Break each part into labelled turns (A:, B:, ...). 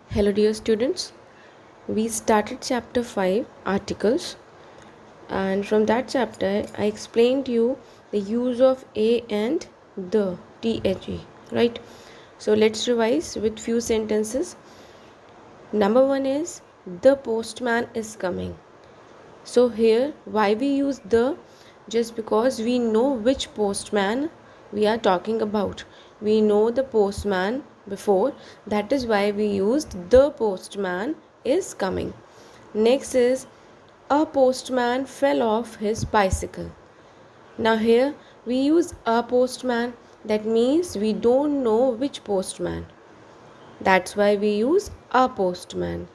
A: Hello, dear students. We started chapter 5 articles, and from that chapter, I explained you the use of a and the the, right? So, let's revise with few sentences. Number one is the postman is coming. So, here, why we use the? Just because we know which postman we are talking about. We know the postman before, that is why we used the postman is coming. Next is a postman fell off his bicycle. Now, here we use a postman, that means we don't know which postman. That's why we use a postman.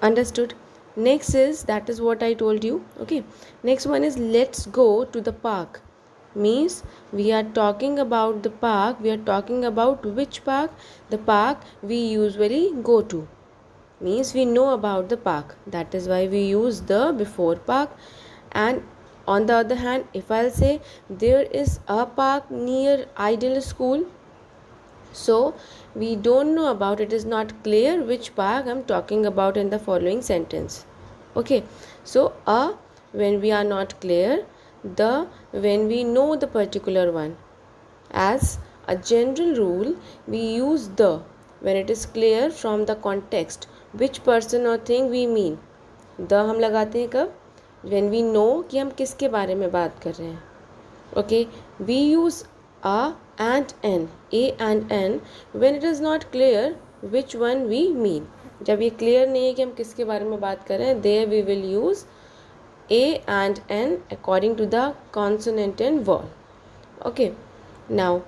A: Understood? Next is, that is what I told you. Okay, next one is let's go to the park. Means we are talking about the park. We are talking about which park? The park we usually go to. Means we know about the park, that is why we use the before park. And on the other hand, if I'll say there is a park near Ideal School, so we don't know about, it is not clear which park I'm talking about in the following sentence. Okay, so when we are not clear, the when we know the particular one. As a general rule, we use the when it is clear from the context which person or thing we mean. The हम लगाते हैं कब? When we know कि हम किसके बारे में बात कर रहे हैं. Okay, we use a and n when it is not clear which one we mean. जब ये clear नहीं है कि हम किसके बारे में बात कर रहे हैं, there we will use a and n according to the consonant and vowel. Okay, now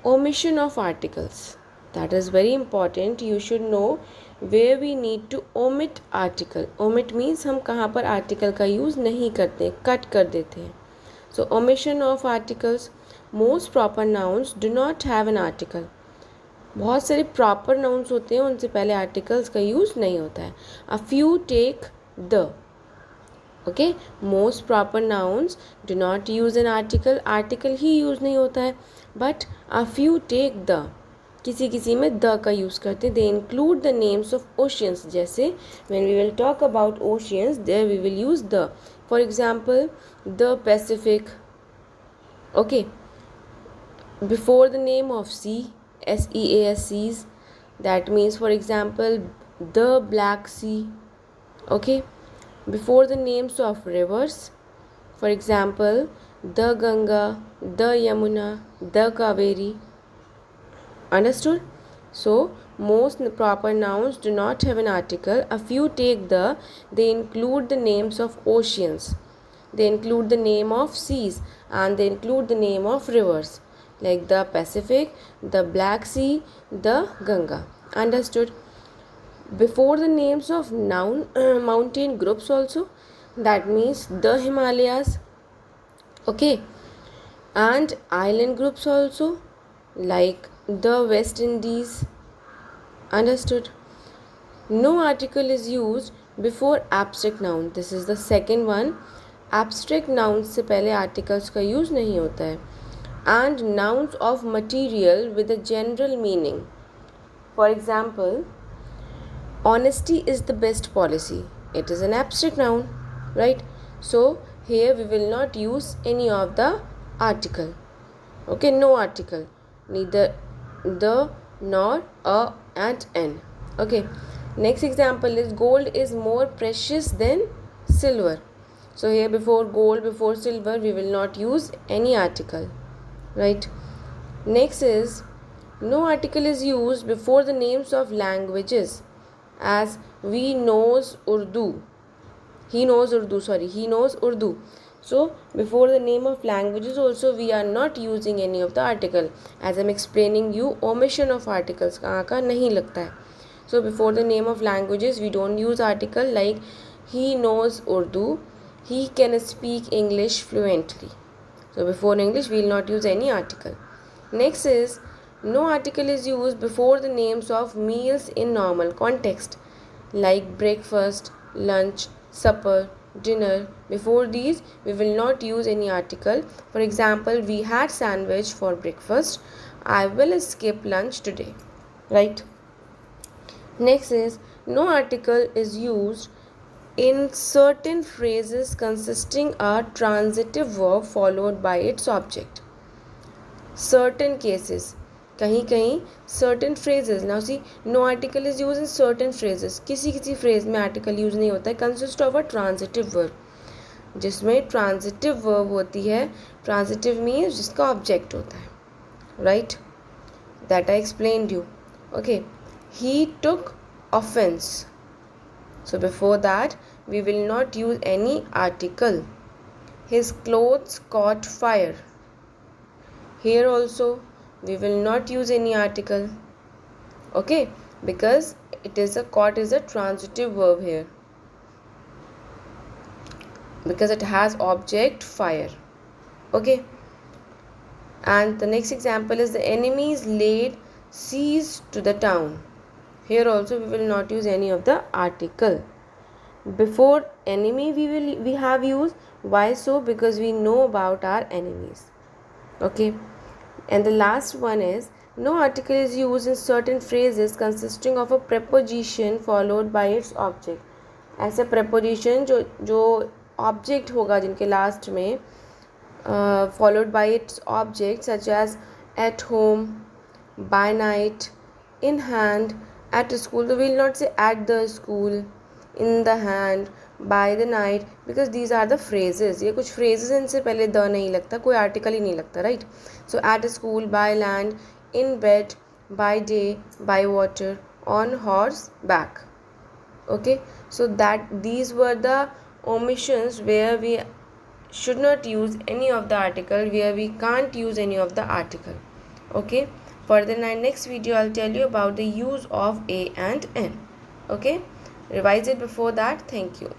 A: omission of articles, that is very important. You should know where we need to omit article. Omit means हम कहाँ पर article का use नहीं करते, cut कर देते हैं. So omission of articles. Most proper nouns do not have an article. बहुत सारे proper nouns होते हैं, उनसे पहले articles का use नहीं होता है. A few take the. Okay, most proper nouns do not use an article. Article he use नहीं होता है. But a few take the. किसी किसी में the का use करते हैं. They include the names of oceans. जैसे when we will talk about oceans, there we will use the. For example, the Pacific. Okay, before the name of sea, seas, that means, for example, the Black Sea. Okay, before the names of rivers, for example, the Ganga, the Yamuna, the Kaveri. Understood? So most proper nouns do not have an article. A few take the. They include the names of oceans, they include the name of seas, and they include the name of rivers, like the Pacific, the Black Sea, the Ganga. Understood? Before the names of mountain groups also, that means the Himalayas. Okay, and island groups also, like the West Indies. Understood? No article is used before abstract noun. This is the second one. Abstract nouns से पहले articles का use नहीं होता है. And nouns of material with a general meaning. For example, honesty is the best policy. It is an abstract noun, right? So here we will not use any of the article. Okay, no article, neither the nor a and n. Okay, next example is gold is more precious than silver. So here before gold, before silver, we will not use any article, right? Next is no article is used before the names of languages, as we knows Urdu. He knows Urdu. So before the name of languages also we are not using any of the article. As I'm explaining you, omission of articles कहाँ का नहीं लगता है. So before the name of languages we don't use article, like he knows Urdu, he can speak English fluently. So before English we will not use any article. Next is no article is used before the names of meals in normal context, like breakfast, lunch, supper, dinner. Before these we will not use any article. For example, we had sandwich for breakfast. I will skip lunch today, right? Next is no article is used in certain phrases consisting a transitive verb followed by its object. Certain cases, कहीं कहीं certain phrases. Now see, no article is used in certain phrases. किसी किसी phrase में article use नहीं होता है. Consist of a transitive verb, जिसमें transitive verb होती है. Transitive means जिसका object होता है, right? That I explained you. Okay, he took offense. So before that we will not use any article. His clothes caught fire. Here also we will not use any article. Okay, because it is a caught is a transitive verb here, because it has object fire. Okay, and the next example is the enemies laid siege to the town. Here also we will not use any of the article. Before enemy we have used. Why so? Because we know about our enemies. Okay, and the last one is no article is used in certain phrases consisting of a preposition followed by its object. ऐसे preposition जो object होगा जिनके last में followed by its object, such as at home, by night, in hand, at school. So we will not say at the school, in the hand, by the night, because these are the phrases. ये कुछ phrases इनसे पहले the नहीं लगता, कोई article ही नहीं लगता, right? So at school, by land, in bed, by day, by water, on horseback. Okay, so that these were the omissions where we should not use any of the article, where we can't use any of the article. Okay, further in our next video I'll tell you about the use of a and n. Okay, revise it before that. Thank you.